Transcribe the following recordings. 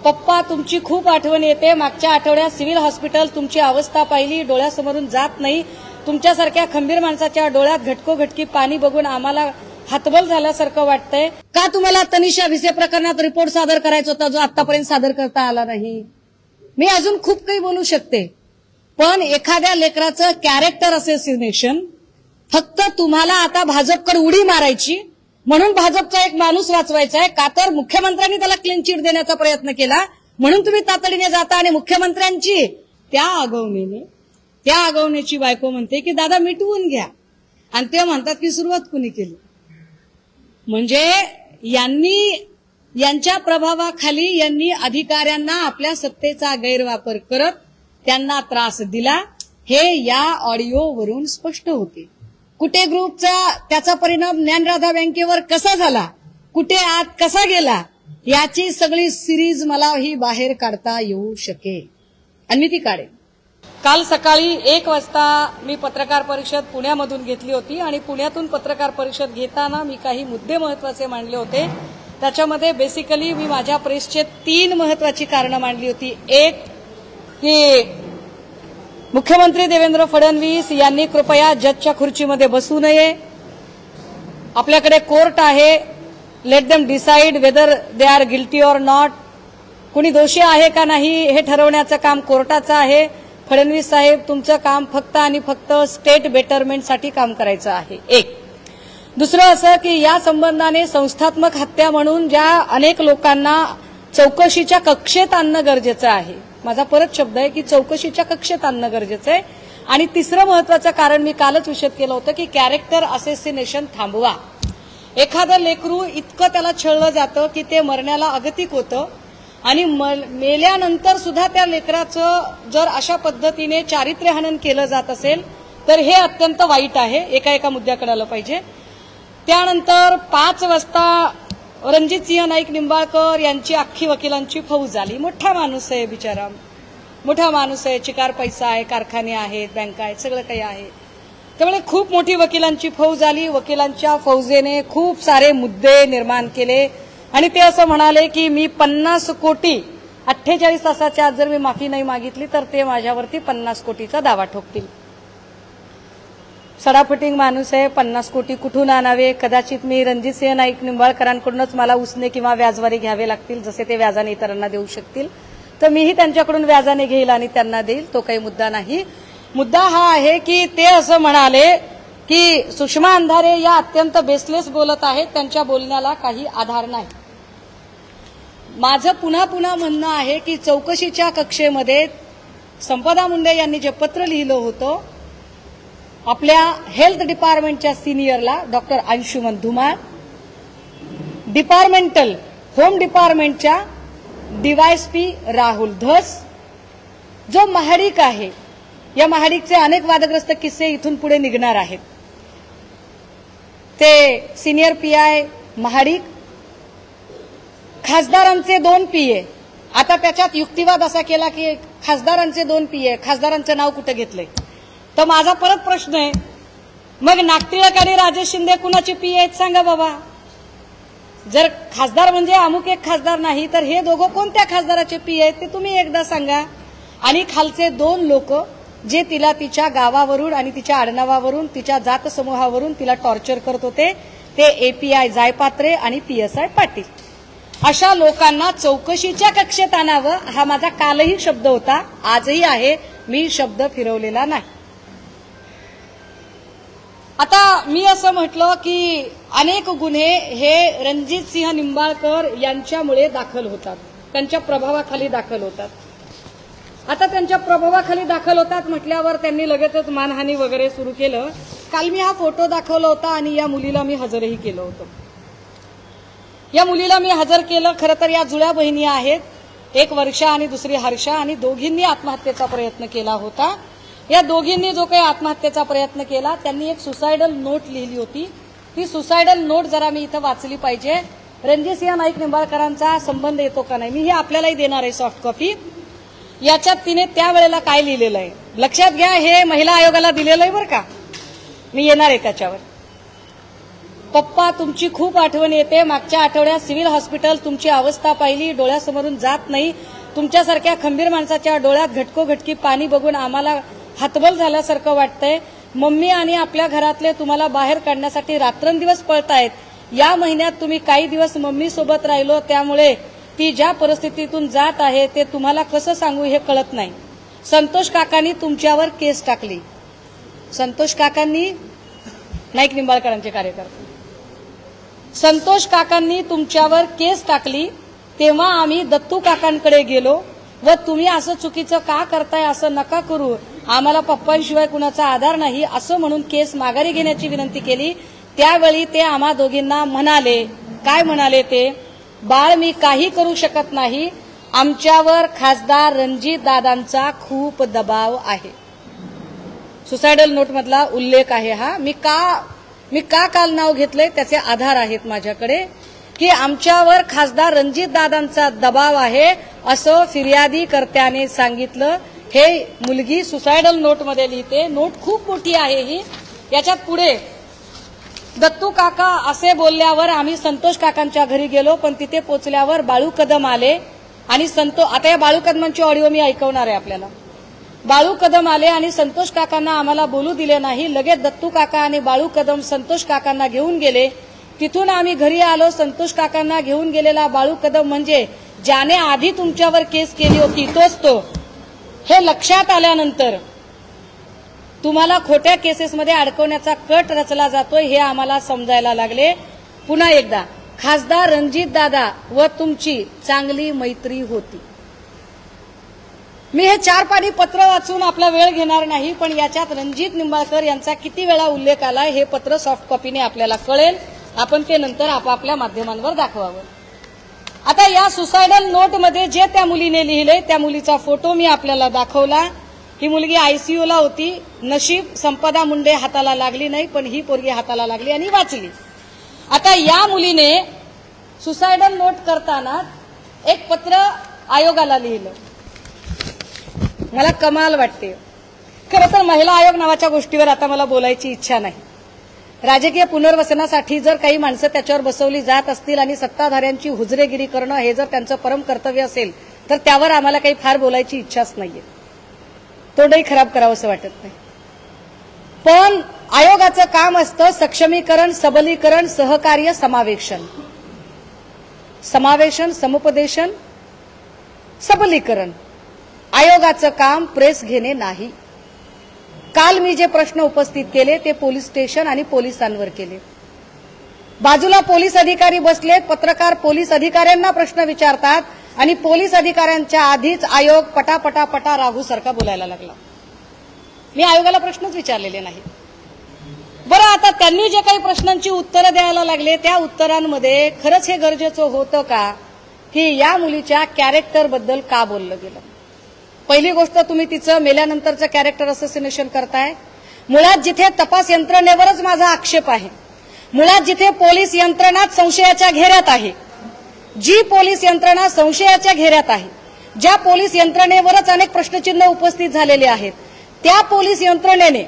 पप्पा तुमची खूप आठवण येते. मागच्या आठवड्यात सिव्हिल हॉस्पिटल तुमची अवस्था पाहिली, डोळ्यासमोरून जात नाही. तुमच्यासारख्या खंबीर माणसाच्या डोळ्यात घटकोघटकी पाणी बघून आम्हाला हातबल झाल्यासारखं वाटतंय. का तुम्हाला तनिषा भिसे प्रकरणात रिपोर्ट सादर करायचा होता जो आतापर्यंत सादर करता आला नाही? मी अजून खूप काही बोलू शकते, पण एखाद्या लेकराचं कॅरेक्टर असोसिएशन फक्त तुम्हाला आता भाजपकडे उडी मारायची म्हणून भाजपचा एक माणूस वाचवायचा आहे का, तर मुख्यमंत्र्यांनी त्याला क्लीन चिट देण्याचा प्रयत्न केला म्हणून तुम्ही तातडीने जाता आणि मुख्यमंत्र्यांची त्या आगवण्याची बायको म्हणते की दादा मिटवून घ्या, आणि ते म्हणतात की सुरुवात कुणी केली. म्हणजे यांच्या प्रभावाखाली यांनी अधिकाऱ्यांना आपल्या सत्तेचा गैरवापर करत त्यांना त्रास दिला, हे या ऑडिओवरून स्पष्ट होते. कुठे ग्रुपचा त्याचा परिणाम ज्ञानराधा बँकेवर कसा झाला, कुठे आत कसा गेला, याची सगळी सिरीज मला ही बाहेर काढता येऊ शकेल आणि मी ती काढेन. काल सकाळी 1 वाजता मी पत्रकार परिषद पुण्यामधून घेतली होती आणि पुण्यातून पत्रकार परिषद घेताना मी काही मुद्दे महत्वाचे मांडले होते. त्याच्यामध्ये बेसिकली मी माझ्या प्रेसचे 3 महत्वाची कारणं मांडली होती. एक, की मुख्यमंत्री देवेंद्र फडणवीस यांनी कृपया जजच्या खुर्चीमध्ये बसू नये. आपल्याकडे कोर्ट आहे, let them decide whether they are guilty or not. कुणी दोषी आहे का नाही हे ठरवण्याचं काम कोर्टाचं आहे. फडणवीस साहेब तुमचं काम फक्त आणि फक्त स्टेट बेटरमेंटसाठी काम करायचं आहे. एक. दुसरं असं की या संबंधाने संस्थात्मक हत्या म्हणून ज्या अनेक लोकांना चौकशीच्या कक्षेत आणणं गरजेचं आहे. माझा परत शब्द आहे की चौकशीच्या कक्षेत आणणं गरजेचं आहे. आणि तिसरं महत्वाचं कारण मी कालच विषद केलं होतं की कॅरेक्टर असोसिएशन थांबवा. एखादं लेकरू इतकं त्याला छळलं जातं की ते मरण्याला अगतिक होतं आणि मेल्यानंतर सुद्धा त्या लेकराचं जर अशा पद्धतीने चारित्र्यहनन केलं जात असेल तर हे अत्यंत वाईट आहे. एका मुद्द्याकडे आलं पाहिजे. त्यानंतर 5 वाजता रणजितसिंह नाईक निंबाळकर यांची अख्खी वकिलांची फौज आली. मोठा माणूस आहे बिचारा, मोठा माणूस आहे, चिकार पैसा आहे, कारखाने आहेत, बँका आहेत, सगळं काही आहे. त्यामुळे खूप मोठी वकिलांची फौज आली. वकिलांच्या फौजेने खूप सारे मुद्दे निर्माण केले आणि ते असं म्हणाले की मी 50 कोटी 48 तासाच्या आत जर मी माफी नाही मागितली तर ते माझ्यावरती 50 कोटीचा दावा ठोकतील. सडाफटिंग माणूस आहे, 50 कोटी कुठून आणावे? कदाचित मी रणजितसिंह नाईक निंबाळकरांकडूनच मला उसने किंवा व्याजवारी घ्यावे लागतील, जसे ते व्याजाने इतरांना देऊ शकतील, तर मीही त्यांच्याकडून व्याजाने घेईल आणि त्यांना देईल. तो काही मुद्दा नाही. मुद्दा हा आहे की ते असं म्हणाले की सुषमा अंधारे या अत्यंत बेसलेस बोलत आहेत, त्यांच्या बोलण्याला काही आधार नाही. माझं पुन्हा म्हणणं आहे की चौकशीच्या कक्षेमध्ये संपदा मुंडे यांनी जे पत्र लिहिलं होतं आपल्या हेल्थ डिपार्टमेंटच्या सिनियरला doctor Anshuman Dhumal, departmental home डिपार्टमेंटच्या डीवायएसपी राहुल धस, जो महाडिक आहे, या महाडिकचे अनेक वादग्रस्त किस्से इथून पुढे निघणार आहेत. ते सिनियर पीआय महाडिक, खासदारांचे 2 पीए. आता त्याच्यात युक्तिवाद असा केला की खासदारांचे 2 पीए, खासदारांचं नाव कुठे घेतलंय? तर माझा परत प्रश्न आहे, मग नागटिळक आणि राजेश शिंदे कुणाचे पीए आहेत सांगा बाबा. जर खासदार म्हणजे अमुक एक खासदार नाही तर हे दोघं कोणत्या खासदाराचे पीए आहेत ते तुम्ही एकदा सांगा. आणि खालचे 2 लोक जे तिला तिच्या गावावरून आणि तिच्या आडनावावरून तिच्या जात समूहावरून तिला टॉर्चर करत होते ते एपीआय जायपात्रे आणि पीएसआय पाटील. अशा लोकांना चौकशीच्या कक्षेत आणावं हा माझा कालही शब्द होता, आजही आहे. मी शब्द फिरवलेला नाही. आता मी असं म्हटलं की अनेक गुन्हे हे रणजितसिंह निंबाळकर यांच्यामुळे दाखल होतात, त्यांच्या प्रभावाखाली दाखल होतात. आता त्यांच्या प्रभावाखाली दाखल होतात म्हटल्यावर त्यांनी लगेचच मानहानी वगैरे सुरू केलं. काल मी हा फोटो दाखवला होता आणि या मुलीला मी हजरही केलं होतं. या मुलीला मी हजर केलं. खरं तर या जुळ्या बहिणी आहेत, एक वर्षा आणि दुसरी हर्षा, आणि दोघींनी आत्महत्येचा प्रयत्न केला होता. या दोघींनी जो काही आत्महत्येचा प्रयत्न केला त्यांनी एक सुसायडल नोट लिहिली होती. ती सुसायडल नोट जरा मी इथं वाचली पाहिजे. रणजितसिंह नाईक निंबाळकरांचा संबंध येतो का नाही मी हे आपल्यालाही देणार आहे सॉफ्ट कॉपी. याच्यात तिने त्यावेळेला काय लिहिलेलं आहे लक्षात घ्या. हे महिला आयोगाला दिलेलं आहे बरं का, मी येणार आहे त्याच्यावर. पप्पा तुमची खूप आठवण येते. मागच्या आठवड्यात सिव्हिल हॉस्पिटल तुमची अवस्था पाहिली, डोळ्यासमोरून जात नाही. तुमच्यासारख्या खंबीर माणसाच्या डोळ्यात घटकोघटकी पाणी बघून आम्हाला हतबल झाल्यासारखं वाटतंय. मम्मी आणि आपल्या घरातले तुम्हाला बाहेर काढण्यासाठी रात्रंदिवस पळतायत. या महिन्यात तुम्ही काही दिवस मम्मी सोबत राहिलो, त्यामुळे ती ज्या परिस्थितीतून जात आहे ते तुम्हाला कसं सांगू हे कळत नाही. संतोष काकांनी तुमच्यावर केस टाकली. संतोष काकांनी, नाईक निंबाळकरांचे कार्यकर्ते, संतोष काकांनी तुमच्यावर केस टाकली. तेव्हा आम्ही दत्तू काकांकडे गेलो व तुम्ही असं चुकीचं का करताय, असं नका करू, आम्हाला पप्पांशिवाय कुणाचा आधार नाही असं म्हणून केस माघारी घेण्याची विनंती केली. त्यावेळी ते आम्हा दोघींना म्हणाले, काय म्हणाले ते, बाळ मी काही करू शकत नाही, आमच्यावर खासदार रणजित दादांचा खूप दबाव आहे. सुसायडल नोट मधला उल्लेख आहे हा. मी का काल नाव घेतलंय त्याचे आधार आहेत माझ्याकडे, की आमच्यावर खासदार रणजित दादांचा दबाव आहे असं फिर्यादीकर्त्याने सांगितलं. हे मुलगी सुसायडल नोट मध्ये लिहिते. नोट खूप मोठी आहे ही. याच्यात पुढे दत्तू काका असे बोलल्यावर आम्ही संतोष काकांच्या घरी गेलो, पण तिथे पोचल्यावर बाळू कदम आले आणि आता या बाळू कदमांची ऑडिओ मी ऐकवणार आहे आपल्याला. बाळू कदम आले आणि संतोष काकांना आम्हाला बोलू दिले नाही. लगेच दत्तू काका आणि बाळू कदम संतोष काकांना घेऊन गेले. तिथून आम्ही घरी आलो. संतोष काकांना घेऊन गेलेला बाळू कदम म्हणजे ज्याने आधी तुमच्यावर केस केली होती तोच तो. हे लक्षात आल्यानंतर तुम्हाला खोट्या केसेसमध्ये अडकवण्याचा कट रचला जातोय हे आम्हाला समजायला लागले. पुन्हा एकदा, खासदार रणजित दादा व तुमची चांगली मैत्री होती. मी हे 4 पानी पत्र वाचून आपला वेळ घेणार नाही, पण याच्यात रणजित निंबाळकर यांचा किती वेळा उल्लेख आलाय हे पत्र सॉफ्ट कॉपीने आपल्याला कळेल. आपण ते नंतर आपापल्या माध्यमांवर दाखवावं. आता या सुसायडल नोट मध्ये जे त्या मुलीने लिहिलंय त्या मुलीचा फोटो मी आपल्याला दाखवला. ही मुलगी आयसीयूला होती. नशीब संपदा मुंडे हाताला लागली नाही, पण ही पोरगी हाताला लागली आणि वाचली. आता या मुलीने सुसायडल नोट करताना एक पत्र आयोगाला लिहिलं. मला कमाल वाटते. खरं तर महिला आयोग नावाच्या गोष्टीवर आता मला बोलायची इच्छा नाही. राजकीय पुनर्वसनासाठी जर काही माणसं त्याच्यावर बसवली जात असतील आणि सत्ताधाऱ्यांची हुजरेगिरी करणं हे जर त्यांचं परम कर्तव्य असेल तर त्यावर आम्हाला काही फार बोलायची इच्छाच नाहीये. तोंडही खराब करावं असं वाटत नाही. पण आयोगाचं काम असतं सक्षमीकरण, सबलीकरण, सहकार्य, समावेशन, समुपदेशन, सबलीकरण. आयोगाचं काम प्रेस घेणे नाही. काल मी जे प्रश्न उपस्थित केले ते पोलीस स्टेशन आणि पोलिसांवर केले. बाजूला पोलीस अधिकारी बसलेत. पत्रकार पोलीस अधिकाऱ्यांना प्रश्न विचारतात आणि पोलीस अधिकाऱ्यांच्या आधीच आयोग पटापटा राघू सारखा बोलायला लागला. मी आयोगाला प्रश्नच विचारलेले नाही. बरं, आता त्यांनी जे काही प्रश्नांची उत्तरं द्यायला लागले त्या उत्तरांमध्ये खरंच हे गरजेचं होतं का की या मुलीच्या कॅरेक्टर बद्दल का बोललं गेलं. पहिली गोष्ट, तुम्ही तिचं मेल्यानंतरचं कॅरेक्टर असोसिएशन करताय. मुळात जिथे तपास यंत्रणेवरच माझा आक्षेप आहे, मुळात जिथे पोलीस यंत्रणाच संशयाच्या घेऱ्यात आहे, जी पोलीस यंत्रणा संशयाच्या घेऱ्यात आहे, ज्या पोलीस यंत्रणेवरच अनेक प्रश्नचिन्ह उपस्थित झालेले आहेत, त्या पोलीस यंत्रणेने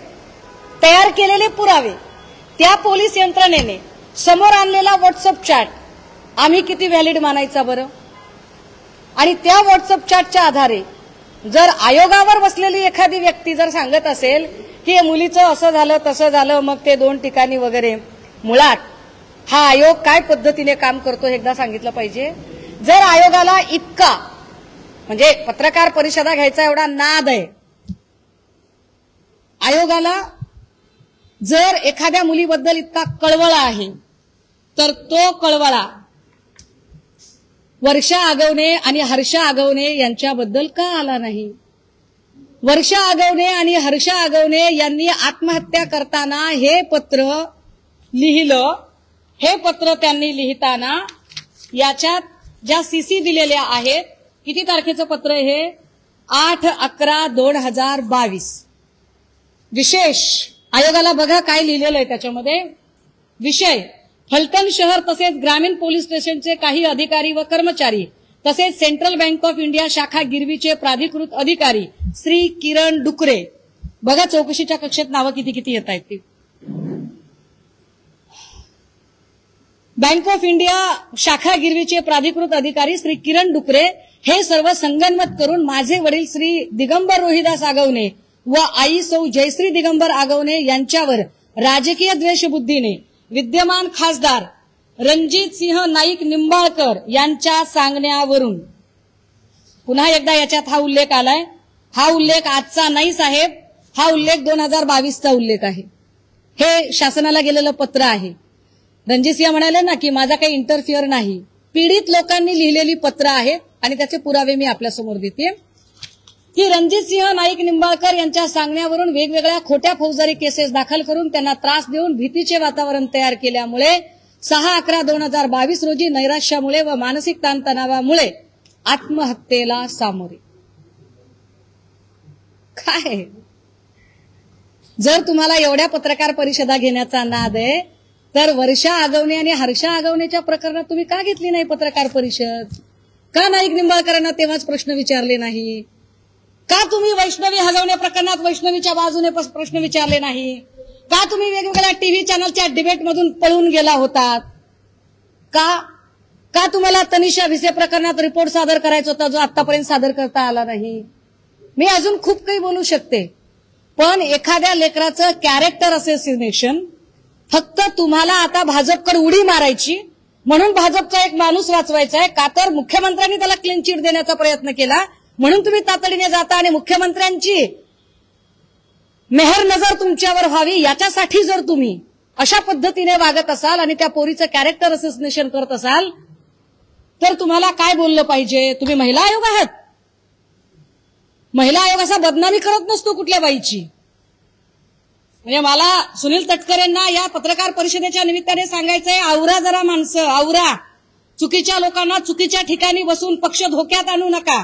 तयार केलेले पुरावे, त्या पोलीस यंत्रणेने समोर आणलेला व्हॉट्सअप चॅट आम्ही किती व्हॅलिड मानायचा बरं. आणि त्या व्हॉट्सअप चॅटच्या आधारे जर आयोगावर बसलेली एखादी व्यक्ती जर सांगत असेल की मुलीचं असं झालं तसं झालं, मग ते 2 ठिकाणी वगैरे, मुळात हा आयोग काय पद्धतीने काम करतो हे एकदा सांगितलं पाहिजे. जर आयोगाला इतका म्हणजे पत्रकार परिषदा घ्यायचा एवढा नाद आहे, आयोगाला जर एखाद्या मुलीबद्दल इतका कळवळा आहे, तर तो कळवळा वर्षा आगवणे आणि हर्षा आगवणे यांच्याबद्दल का आला नाही. वर्षा आगवणे आणि हर्षा आगवणे यांनी आत्महत्या करताना हे पत्र लिहिलं. हे पत्र त्यांनी लिहिताना याच्यात ज्या सीसी दिलेल्या आहेत, किती तारखेचं पत्र हे, 8/11/2022. विशेष आयोगाला बघा काय लिहिलेलं आहे त्याच्यामध्ये. विषय, फलटण शहर तसेच ग्रामीण पोलीस स्टेशनचे काही अधिकारी व कर्मचारी तसेच सेंट्रल बँक ऑफ इंडिया शाखा गिरवीचे प्राधिकृत अधिकारी श्री किरण डुकरे. बघा चौकशीच्या कक्षेत नावं किती येत आहेत ती. बँक ऑफ इंडिया शाखा गिरवीचे प्राधिकृत अधिकारी श्री किरण डुकरे हे सर्व संगनमत करून माझे वडील श्री दिगंबर रोहिदास आगवणे व आई सौ जयश्री दिगंबर आगवणे यांच्यावर राजकीय द्वेषबुद्धीने विद्यमान खासदार रणजित सिंह नाईक निंबाळकर यांच्या सांगण्यावरून, पुन्हा एकदा याच्यात हा उल्लेख आलाय, हा उल्लेख आजचा नाही साहेब, हा उल्लेख 2022चा उल्लेख आहे. हे शासनाला गेलेलं पत्र आहे. रणजित सिंह म्हणाले ना की माझा काही इंटरफिअर नाही, पीडित लोकांनी लिहिलेली पत्र आहेत आणि त्याचे पुरावे मी आपल्यासमोर देते की रणजित सिंह नाईक निंबाळकर यांच्या सांगण्यावरून वेगवेगळ्या खोट्या फौजदारी केसेस दाखल करून त्यांना त्रास देऊन भीतीचे वातावरण तयार केल्यामुळे 6/11/2022 रोजी नैराश्यामुळे व मानसिक ताणतणावामुळे आत्महत्येला सामोरे. काय जर तुम्हाला एवढ्या पत्रकार परिषदा घेण्याचा नाद आहे तर वर्षा आगवणे आणि हर्षा आगवणेच्या प्रकरणात तुम्ही का घेतली नाही पत्रकार परिषद? का नाईक निंबाळकरांना तेव्हाच प्रश्न विचारले नाही? का तुम्ही वैष्णवी हगवणे प्रकरणात वैष्णवीच्या बाजूने प्रश्न विचारले नाही? का तुम्ही वेगवेगळ्या टीव्ही चॅनलच्या डिबेटमधून पळून गेला होतात? का तुम्हाला तनिषा भिसे प्रकरणात रिपोर्ट सादर करायचा होता जो आतापर्यंत सादर करता आला नाही? मी अजून खूप काही बोलू शकते, पण एखाद्या लेकराचं कॅरेक्टर असोसिएशन फक्त तुम्हाला आता भाजपकडे उडी मारायची म्हणून भाजपचा एक माणूस वाचवायचा आहे का तर मुख्यमंत्र्यांनी त्याला क्लीन चिट देण्याचा प्रयत्न केला म्हणून तुम्ही तातडीने जाता आणि मुख्यमंत्र्यांची मेहर नजर तुमच्यावर व्हावी याच्यासाठी जर तुम्ही अशा पद्धतीने वागत असाल आणि त्या पोरीचं कॅरेक्टर असोसिएशन करत असाल तर तुम्हाला काय बोललं पाहिजे? तुम्ही महिला आयोग आहात. महिला आयोग असा बदनामी करत नसतो कुठल्या बाईची. म्हणजे मला सुनील तटकरेंना या पत्रकार परिषदेच्या निमित्ताने सांगायचंय, आवरा जरा माणसं, आवरा. चुकीच्या लोकांना चुकीच्या ठिकाणी बसून पक्ष धोक्यात आणू नका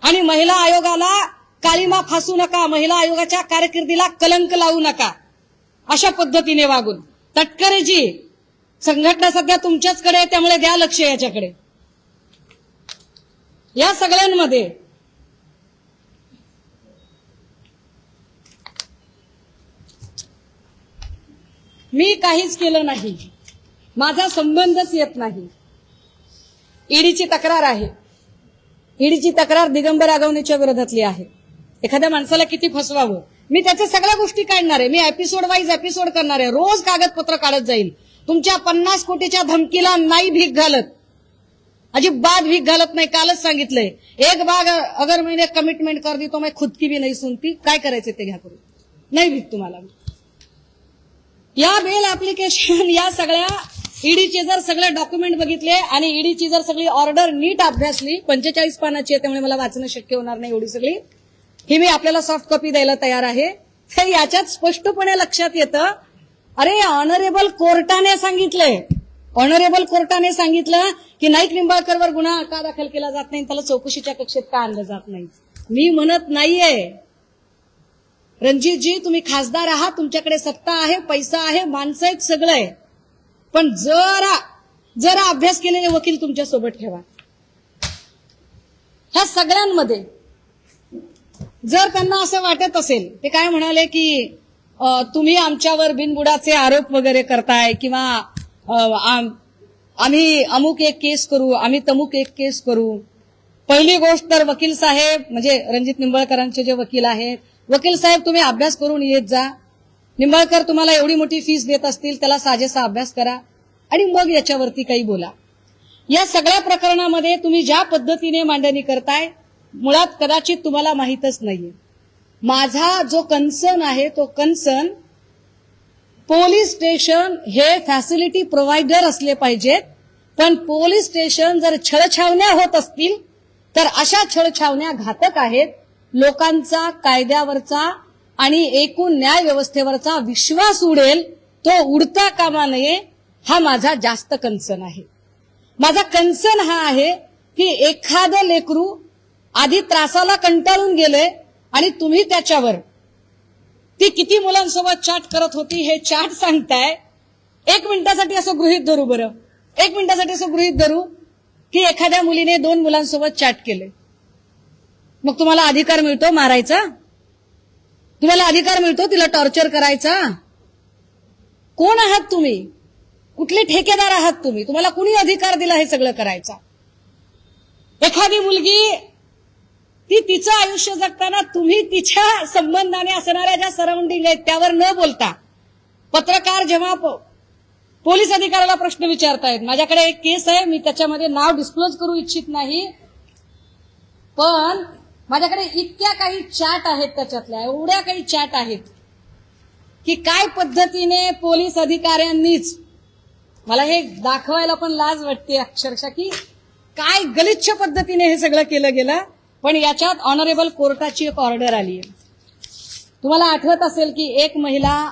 आणि महिला आयोगाला काळीमा फासू नका, महिला आयोगाच्या कारकिर्दीला कलंक लावू नका. अशा पद्धतीने वागून तटकरेजी संघटना सध्या तुमच्याचकडे आहे त्यामुळे द्या लक्ष याच्याकडे. या सगळ्यांमध्ये मी काहीच केलं नाही, माझा संबंधच येत नाही. ईडीची तक्रार आहे. ईडीची तक्रार दिगंबर आगवणेच्या विरोधातली आहे. एखाद्या माणसाला किती फसवावं मी त्याच्या सगळ्या गोष्टी काढणार आहे. मी एपिसोड वाईज एपिसोड करणार आहे. रोज कागदपत्र काढत जाईल. तुमच्या 50 कोटीच्या धमकीला नाही भीक घालत, अजिबात भीक घालत नाही. कालच सांगितलंय, एक बाग अगर मैंने कमिटमेंट कर दी तो मैं खुद की भी नहीं सुनती. काय करायचे ते घ्या करून, नाही भीक तुम्हाला. या बेल ऍप्लिकेशन या सगळ्या ईडीचे जर सगळे डॉक्युमेंट बघितले आणि ईडीची जर सगळी ऑर्डर नीट अभ्यासली, 45 पानाची आहे त्यामुळे मला वाचणं शक्य होणार नाही एवढी सगळी, ही मी आपल्याला सॉफ्ट कॉपी द्यायला तयार आहे. तर याच्यात स्पष्टपणे लक्षात येतं, अरे ऑनरेबल कोर्टाने सांगितलंय, ऑनरेबल कोर्टाने सांगितलं की नाईक निंबाळकरवर गुन्हा का दाखल केला जात नाही, त्याला चौकशीच्या कक्षेत का आणलं जात नाही. मी म्हणत नाहीये रणजितजी, तुम्ही खासदार आहात, तुमच्याकडे सत्ता आहे, पैसा आहे, माणसं आहेत, सगळं आहे, पण जरा अभ्यास केलेले वकील तुमच्या सोबत ठेवा. ह्या सगळ्यांमध्ये जर त्यांना असं वाटत असेल, ते काय म्हणाले की तुम्ही आमच्यावर बिनबुडाचे आरोप वगैरे करताय किंवा आम्ही अमुक एक केस करू, आम्ही तमुक एक केस करू. पहिली गोष्ट तर वकील साहेब म्हणजे रणजित निंबाळकरांचे जे वकील आहेत, वकील साहेब तुम्ही अभ्यास करून येत जा. निंबाळकर तुम्हाला एवढी मोठी फीस देत असतील, त्याला साजेसा अभ्यास करा आणि मग याच्यावरती काही बोला. या सगळ्या प्रकरणामध्ये तुम्ही ज्या पद्धतीने मांडणी करताय मुळात कदाचित तुम्हाला माहीतच नाहीये. माझा जो कन्सर्न आहे तो कन्सर्न पोलीस स्टेशन हे फॅसिलिटी प्रोव्हायडर असले पाहिजेत, पण पोलीस स्टेशन जर छळछावण्या होत असतील तर अशा छळछावण्या घातक आहेत. लोकांचा कायद्यावरचा आणि एकूण न्याय व्यवस्थेवरचा विश्वास उडेल, तो उडता कामा नये, हा माझा जास्त कन्सर्न आहे. माझा कन्सर्न हा आहे की एखादं लेकरू आधी त्रासाला कंटाळून गेले आणि तुम्ही त्याच्यावर ती किती मुलांसोबत चॅट करत होती हे चॅट सांगताय. 1 मिनिटासाठी असं गृहीत धरू, बरं 1 मिनिटासाठी असं गृहीत धरू की एखाद्या मुलीने 2 मुलांसोबत चॅट केले, मग तुम्हाला अधिकार मिळतो मारायचा? तुम्हाला अधिकार मिळतो तिला टॉर्चर करायचा? कोण आहात तुम्ही? कुठले ठेकेदार आहात तुम्ही? तुम्हाला कुणी अधिकार दिला हे सगळं करायचा? एखादी मुलगी ती तिचं आयुष्य जगताना तुम्ही तिच्या संबंधाने असणाऱ्या ज्या सराउंडिंग आहेत त्यावर न बोलता पत्रकार जेव्हा पोलीस अधिकाऱ्याला प्रश्न विचारतायत, माझ्याकडे एक केस आहे, मी त्याच्यामध्ये नाव डिस्क्लोज करू इच्छित नाही, पण माझ्याकडे इतक्या काही चॅट आहेत, त्याच्यातल्या एवढ्या काही चॅट आहेत की काय पद्धतीने पोलीस अधिकाऱ्यांनीच, मला हे दाखवायला पण लाज वाटते अक्षरशः की काय गलिच्छ पद्धतीने हे सगळं केलं गेलं. पण याच्यात ऑनरेबल कोर्टाची एक ऑर्डर आली आहे. तुम्हाला आठवत असेल की एक महिला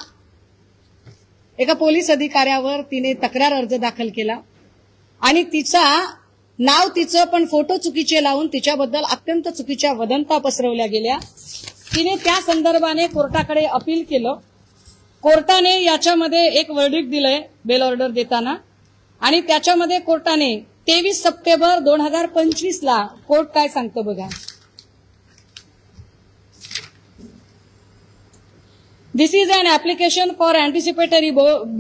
एका पोलीस अधिकाऱ्यावर तिने तक्रार अर्ज दाखल केला आणि तिचं पण फोटो चुकीचे लावून तिच्याबद्दल अत्यंत चुकीच्या वदंता पसरवल्या गेल्या. तिने त्या संदर्भाने कोर्टाकडे अपील केलं. कोर्टाने याच्यामध्ये एक वर्डिक्ट दिलंय बेल ऑर्डर देताना, आणि त्याच्यामध्ये कोर्टाने 23 सप्टेंबर 2025 ला कोर्ट काय सांगतं बघा. This is an application for anticipatory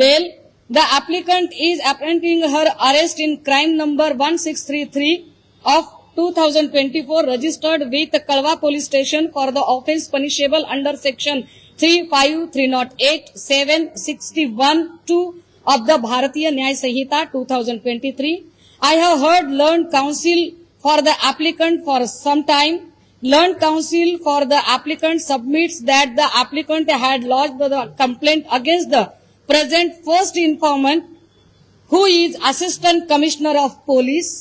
bail. The applicant is apprehending her arrest in crime number 1633 of 2024 registered with Kalwa Police Station for the offence punishable under section 35308 761(2) of the Bharatiya Nyaya Sanhita 2023. I have heard learned counsel for the applicant for some time. Learned counsel for the applicant submits that the applicant had lodged the complaint against the present first informant, who is Assistant Commissioner of Police.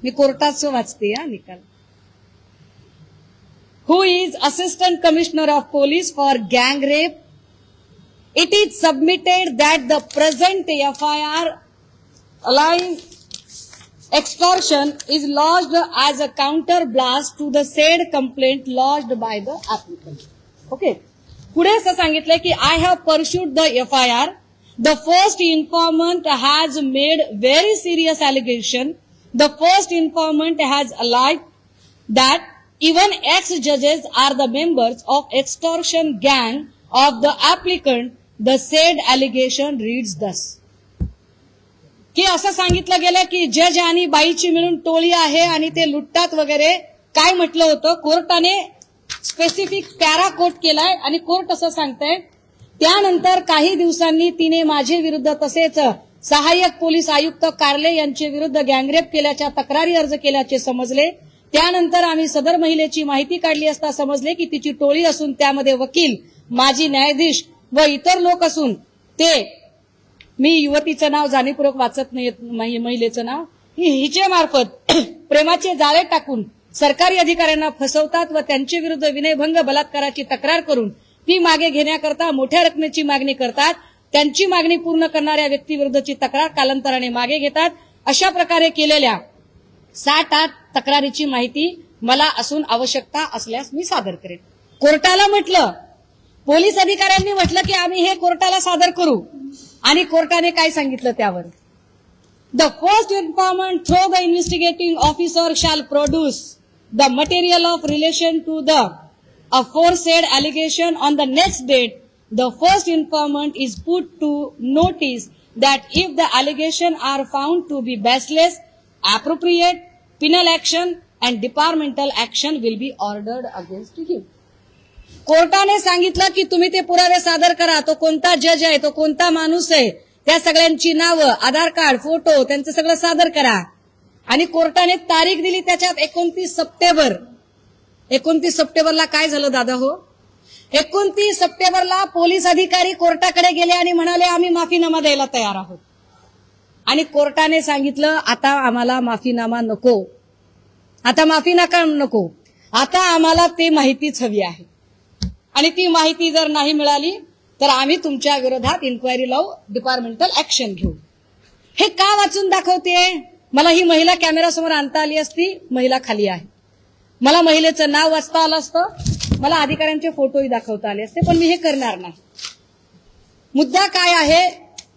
मी कोर्टाचं वाचते या निकाल. Who is Assistant Commissioner of Police for gang rape. It is submitted that the present FIR allying extortion is lodged as a counter blast to the said complaint lodged by the applicant. Okay. पुढे असं सांगितलंय की I have pursued the FIR. The first informant has made very serious allegation. The first informant has alleged that even ex-judges are the members of extortion gang of the applicant. The said allegation reads thus. की असं सांगितलं गेलं की जज आणि बाईची मिळून टोळी आहे आणि ते लुटतात वगैरे काय म्हटलं होतं. कोर्टाने स्पेसिफिक पॅरा कोट केलाय आणि कोर्ट असं सांगतंय, त्यानंतर काही दिवसांनी तिने माझे विरुद्ध तसेच सहाय्यक पोलीस आयुक्त कार्ले यांचे विरुद्ध गँगरेप केल्याच्या तक्रारी अर्ज केल्याचे समजले. त्यानंतर आम्ही सदर महिलेची माहिती काढली असता समजले की तिची टोळी असून त्यामध्ये वकील, माजी न्यायाधीश व इतर लोक असून ते, मी युवतीचं नाव जाणीवपूर्वक वाचत नाही, महिलेचं नाव, हिचे मार्फत प्रेमाचे जाळे टाकून सरकारी अधिकाऱ्यांना फसवतात व त्यांच्या विरुद्ध विनयभंग बलात्काराची तक्रार करून ती मागे घेण्याकरता मोठ्या रकमेची मागणी करतात. त्यांची मागणी पूर्ण करणाऱ्या व्यक्तीविरुद्धची तक्रार कालांतराने मागे घेतात. अशा प्रकारे केलेल्या 7-8 तक्रारीची माहिती मला असून आवश्यकता असल्यास मी सादर करेन. कोर्टाला म्हटलं, पोलीस अधिकाऱ्यांनी म्हटलं की आम्ही हे कोर्टाला सादर करू, आणि कोर्टाने काय सांगितलं त्यावर, the first informant through the investigating officer shall produce the material of relation to the aforesaid allegation on the next date. The first informant is put to notice that if the allegation are found to be baseless, appropriate penal action and departmental action will be ordered against him. कोर्टाने सांगितलं की तुम्ही ते पुरावे सादर करा, तो कोणता जज आहे, तो कोणता माणूस आहे, त्या सगळ्यांची नावं, आधार कार्ड, फोटो, त्यांचं सगळं सादर करा. आणि कोर्टाने तारीख दिली त्याच्यात 29 सप्टेंबर. 29 सप्टेंबरला काय झालं दादा हो, 29 सप्टेंबरला पोलीस अधिकारी कोर्टाकडे गेले आणि म्हणाले आम्ही माफीनामा द्यायला तयार आहोत. आणि कोर्टाने सांगितलं आता आम्हाला माफीनामा नको, आता माफीनामा नको, आता आम्हाला ते माहितीच हवी आहे. आणि ती माहिती जर नाही मिळाली तर आम्ही तुमच्या विरोधात इन्क्वायरी लावू, डिपार्टमेंटल ऍक्शन घेऊ. हे का वाचून दाखवते, मला ही महिला कॅमेरासमोर आणता आली असती, महिला खाली आहे, मला महिलेचं नाव वाचता आलं असतं, मला अधिकाऱ्यांचे फोटोही दाखवता आले असते, पण मी हे करणार नाही. मुद्दा काय आहे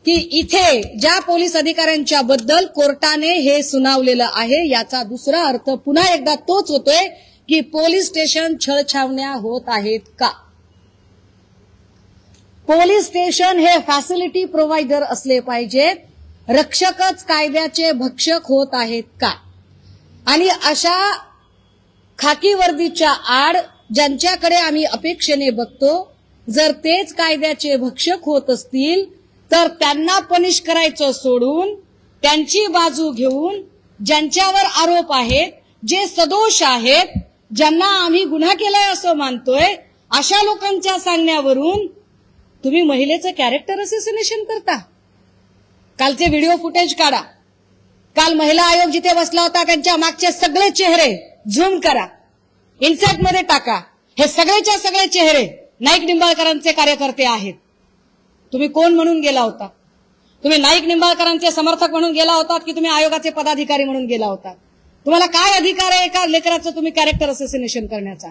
की इथे ज्या पोलीस अधिकाऱ्यांच्या बद्दल कोर्टाने हे सुनावलेलं आहे याचा दुसरा अर्थ पुन्हा एकदा तोच होतोय की पोलीस स्टेशन छळछावण्या होत आहेत का. पोलीस स्टेशन हे फॅसिलिटी प्रोव्हायडर असले पाहिजेत, रक्षकच कायद्याचे भक्षक होत आहेत का? आणि अशा खाकी वर्दीच्या आड ज्यांच्याकडे आम्ही अपेक्षेने बघतो, जर तेच कायद्याचे भक्षक होत असतील तर त्यांना पनिश करायचं सोडून त्यांची बाजू घेऊन ज्यांच्यावर आरोप आहेत, जे सदोष आहेत, ज्यांना आम्ही गुन्हा केलाय असं मानतोय, अशा लोकांच्या सांगण्यावरून तुम्ही महिलेचं कॅरेक्टर असोसिएशन करता. कालचे व्हिडिओ फुटेज काढा. काल महिला आयोग जिथे बसला होता त्यांच्या मागचे सगळे चेहरे झूम करा, इन्सर्ट मध्ये टाका. हे सगळेच्या सगळे चेहरे नाईक निंबाळकरांचे कार्यकर्ते आहेत. तुम्ही कोण म्हणून गेला होता? तुम्ही नाईक निंबाळकरांचे समर्थक म्हणून गेला होतात की तुम्ही आयोगाचे पदाधिकारी म्हणून गेला होता? तुम्हाला काय अधिकार आहे एका लेकराचं तुम्ही कॅरेक्टर असोसिएशन करण्याचा?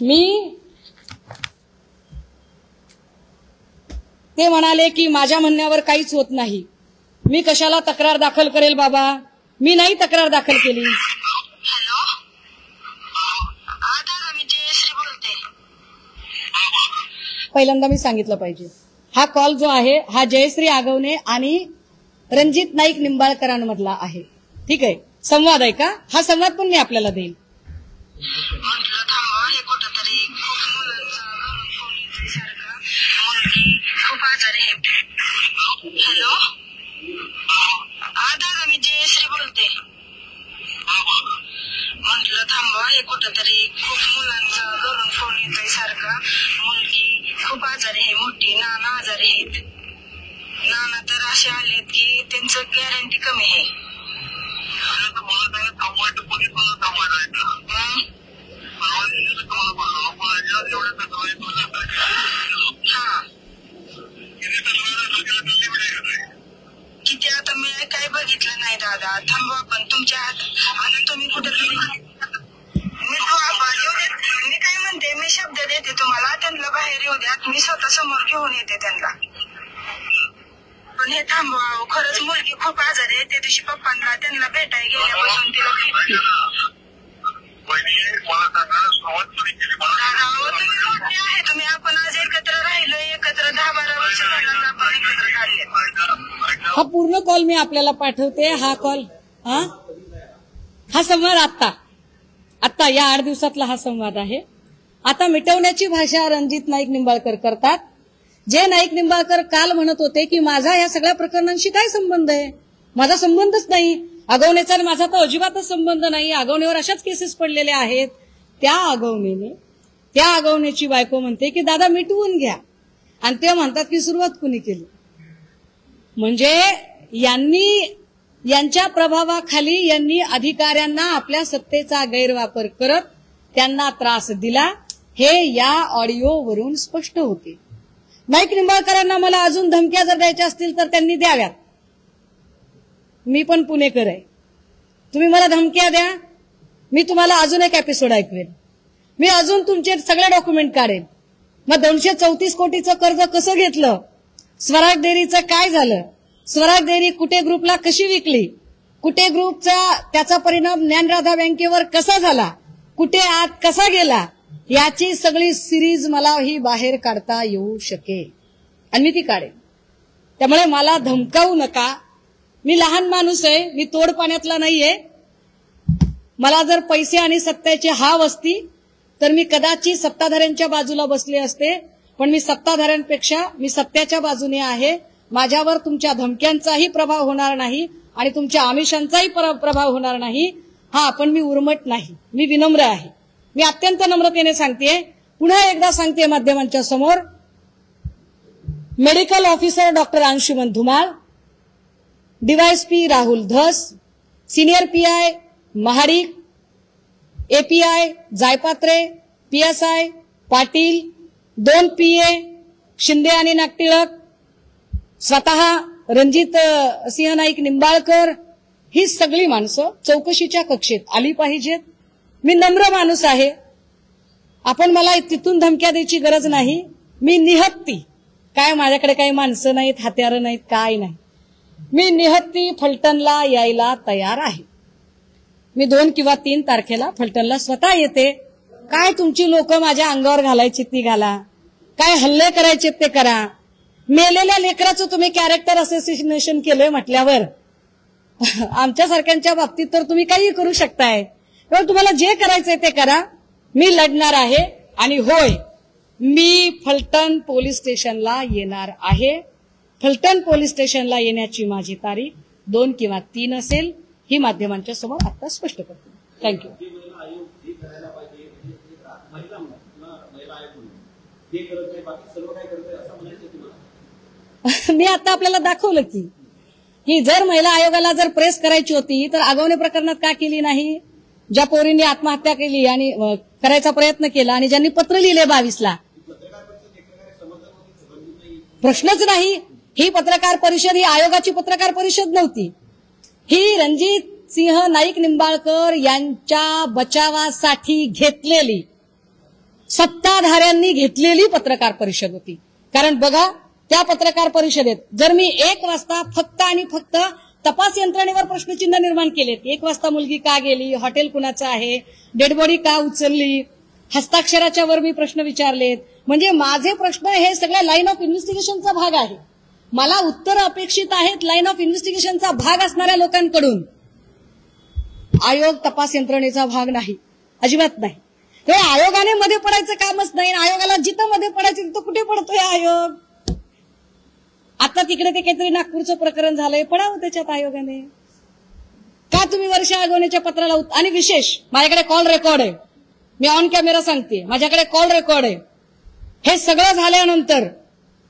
मी ते म्हणाले की माझ्या म्हणण्यावर काहीच होत नाही, मी कशाला तक्रार दाखल करेल बाबा, मी नाही तक्रार दाखल केली. हॅलो, दादा मी जयश्री बोलते. पहिल्यांदा मी सांगितलं पाहिजे, हा कॉल जो आहे हा जयश्री आगवणे आणि रणजित नाईक निंबाळकरांमधला आहे. ठीक आहे, संवाद आहे का? हा संवाद पण मी आपल्याला देईल. म्हटलं थांबा, हे कुठंतरी खूप मुलांचं सारखं मुलगी खूप आजारी आहे. हॅलो, दादा मी जयश्री बोलते. म्हटलं थांबा, हे कुठंतरी खूप मुलांचं घरून फोन येतोय सारखं, मुलगी खूप आजारी आहे, मोठी नाना आजारी आहेत. नाना तर असे आलेत की त्यांचं गॅरंटी कमी आहे. किती आता मी काय बघितलं नाही दादा, थांबवा पण तुमच्या आता तुम्ही कुठेतरी मी काय म्हणते, मी शब्द देते तुम्हाला, त्यांना बाहेर येऊ द्या, मी स्वतः समोर घेऊन येते त्यांना. पण हे थांबवा, खरंच मुलगी खूप आजारी आहे. त्या दिवशी पप्पांना त्यांना भेटायला गेल्यापासून तिला तुम्ही मोठे आहे, तुम्ही आपण आज एकत्र राहिलो, एकत्र 10-12 वर्ष झालं आपण एकत्र काढले. हा पूर्ण कॉल मी आपल्याला पाठवते. हा कॉल हा संवाद आत्ता या 8 दिवसातला हा संवाद आहे. आता मिटवण्याची भाषा रणजित नाईक निंबाळकर करतात. जे नाईक निंबाळकर काल म्हणत होते की माझा या सगळ्या प्रकरणांशी काय संबंध आहे, माझा संबंधच नाही, आगवणेचा माझा तर अजिबातच संबंध नाही, आगवणेवर अशाच केसेस पडलेल्या आहेत. त्या आगवणेची बायको म्हणते की दादा मिटवून घ्या, आणि ते म्हणतात की सुरुवात कुणी केली. म्हणजे यांच्या प्रभावाखाली यांनी अधिकाऱ्यांना आपल्या सत्तेचा गैरवापर करत त्यांना त्रास दिला, हे या ऑडिओवरून स्पष्ट होते. नाईक निंबाळकरांना मला अजून धमक्या जर द्यायच्या असतील तर त्यांनी द्याव्यात. मी पण पुणेकर आहे, तुम्ही मला धमक्या द्या, मी तुम्हाला अजून एक एपिसोड ऐकवेल, मी अजून तुमचे सगळे डॉक्युमेंट काढेल. मग 234 कोटीचं कर्ज कसं घेतलं, स्वराज डेअरीचं काय झालं, स्वराज डेअरी कुटे ग्रुपला कशी विकली, कुटे ग्रुपचा त्याचा परिणाम ज्ञानराधा बँकेवर कसा झाला, कुठे आत कसा गेला, याची सगळी सिरीज मला ही बाहेर काढता येऊ शकेल आणि मी ती काढेन. त्यामुळे मला धमकावू नका. मी लहान माणूस आहे, मी तोड पाण्यातला नाहीये. मला जर पैसे आणि सत्तेची हाव असती तर मी कदाचित सत्ताधाऱ्यांच्या बाजूला बसले असते, पण मी सत्ताधाऱ्यांपेक्षा मी सत्याच्या बाजूने आहे. माझ्यावर तुमच्या धमक्यांचाही प्रभाव होणार नाही आणि तुमच्या आमिषांचाही प्रभाव होणार नाही. पण मी उर्मट नाही, मी विनम्र आहे. मी अत्यंत नम्रतेने सांगते, पुन्हा एकदा सांगते माध्यमांच्या समोर, medical officer doctor Anshuman Dhumal, DySP Rahul Dhas, senior PI Mahadik, API Jaypatre, PSI Patil, 2 PA Shinde आणि नागटिळक, स्वतः रणजित सिंह नाईक निंबाळकर, ही सगळी माणसं चौकशीच्या कक्षेत आली पाहिजेत. मी नम्र माणूस आहे, आपण मला तिथून धमक्या द्यायची गरज नाही. मी निहत्ती, काय माझ्याकडे काही माणसं नाहीत, हत्यारं नाहीत, काय नाही. मी निहत्ती फलटणला यायला तयार आहे. मी 2 किंवा 3 तारखेला फलटणला स्वतः येते. काय तुमची लोक माझ्या अंगावर घालायची ती घाला, काय हल्ले करायचे ते करा. मेलेल्या लेकराचं तुम्ही कॅरेक्टर असोसिएशन केलंय म्हटल्यावर आमच्यासारख्यांच्या बाबतीत तर तुम्ही काही करू शकताय. पण तुम्हाला जे करायचंय ते करा. मी लढणार आहे आणि होय, मी फलटण पोलीस स्टेशनला येणार आहे. फलटण पोलीस स्टेशनला येण्याची माझी तारीख 2 किंवा 3 असेल, ही माध्यमांच्या समोर आता स्पष्ट करतो. थँक्यू. मी आता आपल्याला दाखवलं की जर महिला आयोगाला जर प्रेस करायची होती तर आगवणे प्रकरणात का केली नाही? ज्या पोरींनी आत्महत्या केली आणि करायचा प्रयत्न केला आणि ज्यांनी पत्र लिहिले 22ला, प्रश्नच नाही. ही पत्रकार परिषद ही आयोगाची पत्रकार परिषद नव्हती. ही रणजित सिंह नाईक निंबाळकर यांच्या बचावासाठी घेतलेली, सत्ताधाऱ्यांनी घेतलेली पत्रकार परिषद होती. कारण बघा, त्या पत्रकार परिषदेत जर मी 1 वाजता फक्त आणि फक्त तपास यंत्रणेवर प्रश्नचिन्ह निर्माण केलेत, 1 वाजता मुलगी का गेली, हॉटेल कुणाचं आहे, डेड बॉडी का उचलली, हस्ताक्षराच्या वर मी प्रश्न विचारलेत. म्हणजे माझे प्रश्न हे सगळ्या लाईन ऑफ इन्व्हेस्टिगेशनचा भाग आहे. मला उत्तर अपेक्षित आहेत लाईन ऑफ इन्व्हेस्टिगेशनचा भाग असणाऱ्या लोकांकडून. आयोग तपास यंत्रणेचा भाग नाही, अजिबात नाही. हे आयोगाने मध्ये पडायचं कामच नाही. आयोगाला जिथं मध्ये पडायचं तिथं कुठे पडतोय आयोग? आता तिकडे ते काहीतरी नागपूरचं प्रकरण झालंय, पडावं त्याच्यात आयोगाने. का तुम्ही वर्षा आगवण्याच्या पत्राला आणि विशेष माझ्याकडे कॉल रेकॉर्ड आहे, मी ऑन कॅमेरा सांगते, माझ्याकडे कॉल रेकॉर्ड आहे. हे सगळं झाल्यानंतर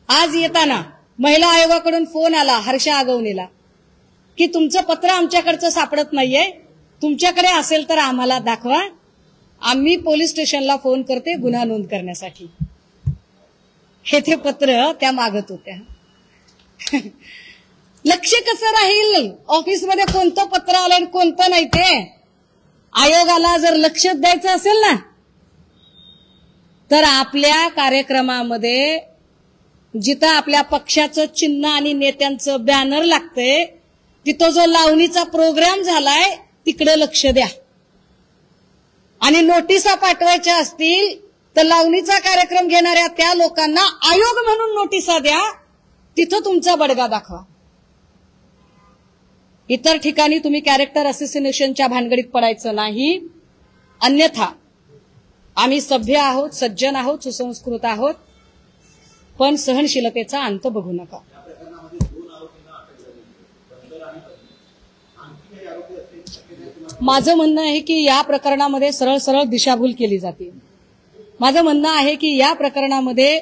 आज येताना महिला आयोगाकडून फोन आला हर्षा आगवणेला की तुमचं पत्र आमच्याकडचं सापडत नाहीये, तुमच्याकडे असेल तर आम्हाला दाखवा, आम्ही पोलीस स्टेशनला फोन करते गुन्हा नोंद करण्यासाठी. हे ते पत्र त्या मागत होत्या. लक्ष कसं राहील ऑफिसमध्ये कोणतं पत्र आलं आणि कोणतं नाही ते? आयोगाला जर लक्ष द्यायचं असेल ना, तर आपल्या कार्यक्रमामध्ये जिथं आपल्या पक्षाचं चिन्ह आणि नेत्यांचं बॅनर लागतंय, तिथं जो लावणीचा प्रोग्राम झालाय तिकडे लक्ष द्या. आणि नोटिसा पाठवायच्या असतील तर लावणीचा कार्यक्रम घेणाऱ्या त्या लोकांना आयोग म्हणून नोटिसा द्या, तिथं तुमचा बडगा दाखवा. इतर ठिकाणी तुम्ही कॅरेक्टर असोसिएशनच्या भानगडीत पडायचं नाही. अन्यथा आम्ही सभ्य आहोत, सज्जन आहोत, सुसंस्कृत आहोत, पण सहनशीलतेचा अंत बघू नका. माझं म्हणणं आहे की या प्रकरणामध्ये सरळ सरळ दिशाभूल केली जाते. माझं म्हणणं आहे की या प्रकरणामध्ये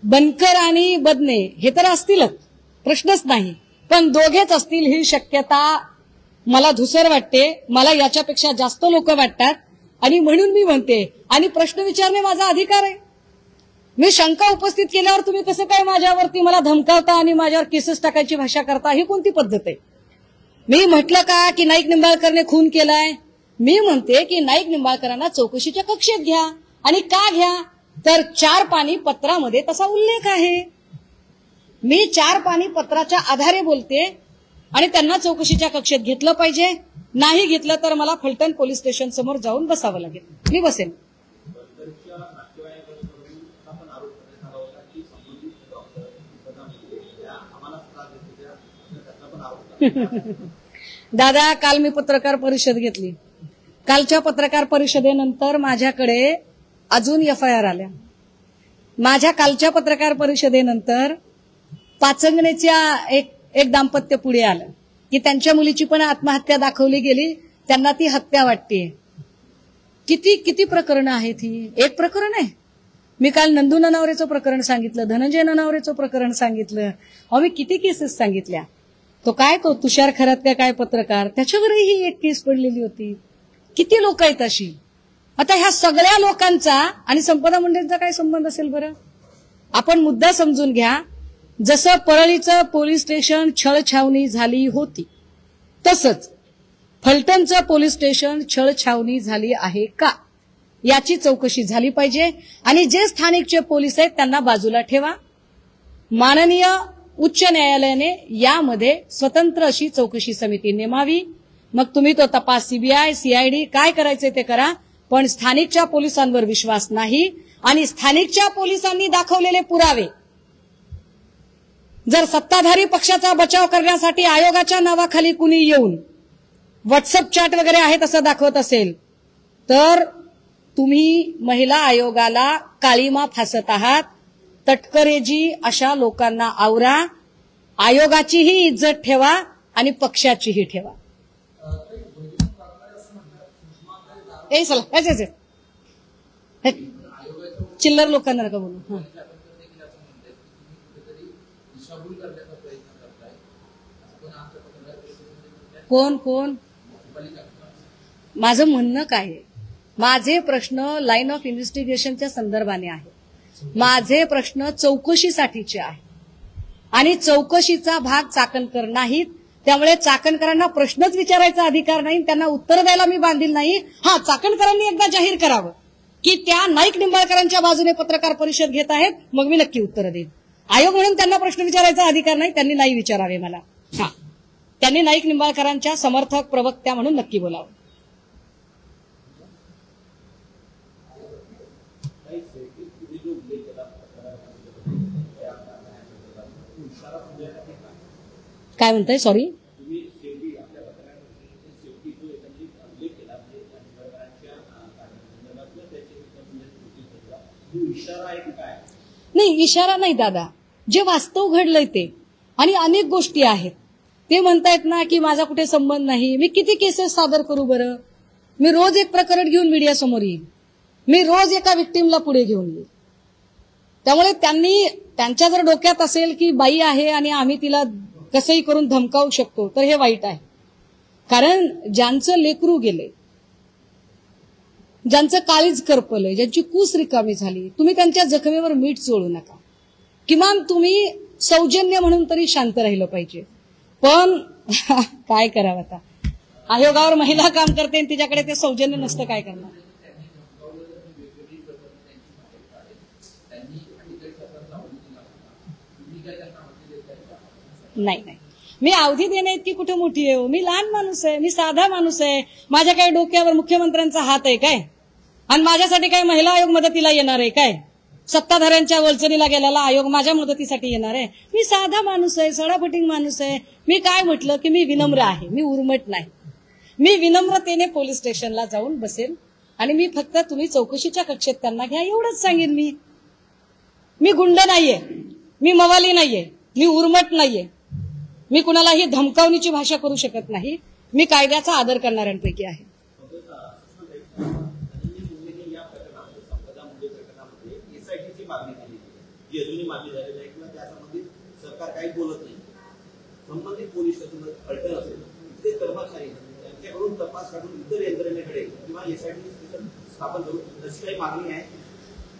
बनकर आणि बदने हे तर असतीलच, प्रश्नच नाही, पण दोघेच असतील ही शक्यता मला धुसर वाटते. मला याच्यापेक्षा जास्त लोक वाटतात आणि म्हणून मी म्हणते, आणि प्रश्न विचारणे माझा अधिकार आहे. मी शंका उपस्थित केल्यावर तुम्ही कसं काय माझ्यावरती मला धमकावता आणि माझ्यावर केसेस टाकायची भाषा करता? ही कोणती पद्धत आहे? मी म्हटलं का की नाईक निंबाळकरने खून केलाय? मी म्हणते की नाईक निंबाळकरांना चौकशीच्या कक्षेत घ्या. आणि का घ्या? तर 4 पानी पत्रामध्ये तसा उल्लेख आहे. मी 4 पानी पत्राच्या आधारे बोलते आणि त्यांना चौकशीच्या कक्षेत घेतलं पाहिजे. नाही घेतलं तर मला फलटण पोलीस स्टेशन समोर जाऊन बसावं लागेल. मी बसेन. दादा, काल मी पत्रकार परिषद घेतली. कालच्या पत्रकार परिषदेनंतर माझ्याकडे अजून FIR आल्या. माझ्या कालच्या पत्रकार परिषदेनंतर पाचंगणेच्या एक दाम्पत्य पुढे आलं की त्यांच्या मुलीची पण आत्महत्या दाखवली गेली, त्यांना ती हत्या वाटते. किती किती प्रकरणं आहेत ही? एक प्रकरण आहे. मी काल नंदू ननावरेचं प्रकरण सांगितलं, धनंजय ननावरेचं प्रकरण सांगितलं. मी किती केसेस सांगितल्या. तो तुषार खरात का काय पत्रकार, त्याच्यावरही एक केस पडलेली होती. किती लोक आहेत अशी? आता ह्या सगळ्या लोकांचा आणि संपदा मुंडेंचा काय संबंध असेल बरं? आपण मुद्दा समजून घ्या. जसं परळीचं पोलीस स्टेशन छळछावणी झाली होती, तसंच फलटणचं पोलीस स्टेशन छळछावणी झाली आहे का याची चौकशी झाली पाहिजे. आणि जे स्थानिकचे पोलीस आहेत त्यांना बाजूला ठेवा. माननीय उच्च न्यायालयाने यामध्ये स्वतंत्र अशी चौकशी समिती नेमावी. मग तुम्ही तो तपास CBI, CID काय करायचंय ते करा, पण स्थानिकच्या पोलिसांवर विश्वास नाही. आणि स्थानिकच्या पोलिसांनी दाखवलेले पुरावे जर सत्ताधारी पक्षाचा बचाव करण्यासाठी आयोगाच्या नावाखाली कुणी येऊन व्हॉट्सअप चॅट वगैरे आहे तसं दाखवत असेल तर तुम्ही महिला आयोगाला काळीमा फासत आहात. तटकरेजी अशा लोकांना आवरा. आयोगाचीही इज्जत ठेवा आणि पक्षाचीही ठेवा. चिल्लर लोकांना नका बोलू. कोण कोण माझं म्हणणं काय आहे? माझे प्रश्न लाईन ऑफ इन्व्हेस्टिगेशनच्या संदर्भाने आहे. माझे प्रश्न चौकशीसाठीचे आहे आणि चौकशीचा भाग चाकणकर नाहीत. त्यामुळे चाकणकरांना प्रश्नच विचारायचा अधिकार नाही, त्यांना उत्तर द्यायला मी बांधील नाही. हा, चाकणकरांनी एकदा जाहीर करावं की त्या नाईक निंबाळकरांच्या बाजूने पत्रकार परिषद घेत आहेत, मग मी नक्की उत्तर देईन. आयोग म्हणून त्यांना प्रश्न विचारायचा अधिकार नाही, त्यांनी नाही विचारावे मला. हा, त्यांनी नाईक निंबाळकरांच्या समर्थक प्रवक्त्या म्हणून नक्की बोलावं. काय म्हणताय? सॉरी, नाही इशारा नाही दादा, जे वास्तव घडलंय ते. आणि अनेक गोष्टी आहेत. ते म्हणतायत ना की माझा कुठे संबंध नाही. मी किती केसेस सादर करू बरं? मी रोज एक प्रकरण घेऊन मीडिया समोर येईल. मी रोज एका विक्टीमला पुढे घेऊन येईल. त्यामुळे त्यांच्या जर डोक्यात असेल की बाई आहे आणि आम्ही तिला कसंही करून धमकावू शकतो तर हे वाईट आहे. कारण ज्यांचं लेकरू गेले, ज्यांचं काळीज करपलंय, ज्यांची कूस रिकामी झाली, तुम्ही त्यांच्या जखमेवर मीठ चोळू नका. किमान तुम्ही सौजन्य म्हणून तरी शांत राहिलं पाहिजे. पण काय करावं आता, आयोगावर महिला काम करते आणि तिच्याकडे ते सौजन्य नसतं, काय करणार? नाही, मी अवधी देणे इतकी कुठे मोठी आहे? मी लहान माणूस आहे, मी साधा माणूस आहे. माझ्या काही डोक्यावर मुख्यमंत्र्यांचा हात आहे काय? आणि माझ्यासाठी काही महिला आयोग मदतीला येणार आहे काय? सत्ताधाऱ्यांच्या वलचणीला गेलेला आयोग माझ्या मदतीसाठी येणार आहे? मी साधा माणूस आहे, सडापटिंग माणूस आहे. मी काय म्हटलं की मी विनम्र आहे, मी उर्मट नाही. मी विनम्रतेने पोलीस स्टेशनला जाऊन बसेल आणि मी फक्त तुम्ही चौकशीच्या कक्षेत त्यांना घ्या एवढंच सांगेन. मी गुंड नाहीये, मी मवाली नाहीये, मी उर्मट नाहीये. मी कुणालाही धमकावणीची भाषा करू शकत नाही. मी कायद्याचा आदर करणाऱ्यांपैकी आहे. सरकार काही बोलत नाही. संबंधित पोलीस अडचण असेल ते कर्मचारी त्यांच्याकडून तपास काढून इतर यंत्रणेकडे किंवा एसआयटी स्थापन करून अशी काही मागणी आहे.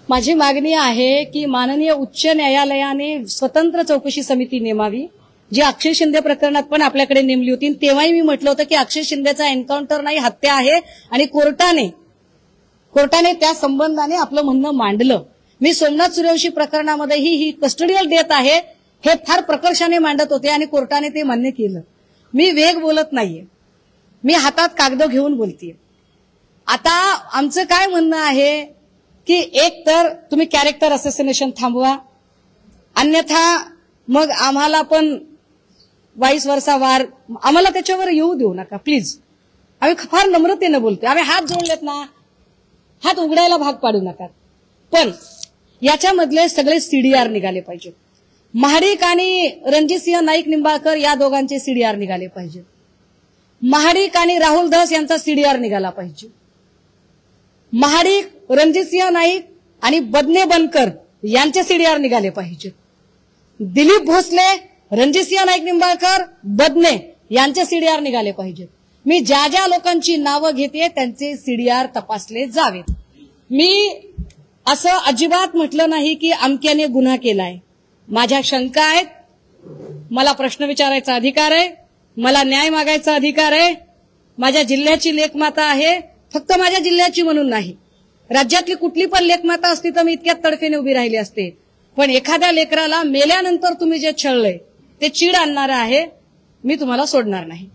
माझी मागणी आहे की माननीय उच्च न्यायालयाने स्वतंत्र चौकशी समिती नेमावी, जी अक्षय शिंदे प्रकरणात पण आपल्याकडे नेमली होती. तेव्हाही मी म्हटलं होतं की अक्षय शिंदेचा एन्काउंटर नाही, हत्या आहे. आणि कोर्टाने त्या संबंधाने आपलं म्हणणं मांडलं. मी सोमनाथ सूर्यवंशी प्रकरणामध्येही ही कस्टडियल डेथ आहे हे फार प्रकर्षाने मांडत होते आणि कोर्टाने ते मान्य केलं. मी वेग बोलत नाहीये, मी हातात कागद घेऊन बोलतीये. आता आमचं काय म्हणणं आहे की एक तर तुम्ही कॅरेक्टर असोसिएशन थांबवा, अन्यथा मग आम्हाला पण वाईस वर्षा वार आम्हाला त्याच्यावर येऊ देऊ नका प्लीज. आम्ही फार नम्रतेनं बोलतोय. आम्ही हात जोडलेत ना, हात उघडायला भाग पाडू नका. पण याच्यामधले सगळे सीडीआर निघाले पाहिजेत. महाडिक आणि रणजितसिंह नाईक निंबाळकर या दोघांचे सीडीआर निघाले पाहिजेत. महाडिक आणि राहुल धस यांचा सीडीआर निघाला पाहिजे. महाडिक, रणजितसिंह नाईक आणि बदने बनकर यांचे सीडीआर निघाले पाहिजेत. दिलीप भोसले, रणजितसिंह नाईक निंबाळकर, बदने यांचे सीडीआर निघाले पाहिजेत. मी ज्या ज्या लोकांची नावं घेते त्यांचे सीडीआर तपासले जावेत. मी असं अजिबात म्हटलं नाही की अमक्याने गुन्हा केलाय. माझ्या शंका आहेत, मला प्रश्न विचारायचा अधिकार आहे, मला न्याय मागायचा अधिकार आहे. माझ्या जिल्ह्याची लेखमाता आहे, फक्त माझ्या जिल्ह्याची म्हणून नाही. राज्यातली कुठली पण लेखमाता असती तर मी इतक्यात तडफेने उभी राहिली असते. पण एखाद्या लेकराला मेल्यानंतर तुम्ही जे छळलंय ते चीड आणणारं आहे, मी तुम्हाला सोडणार नाही.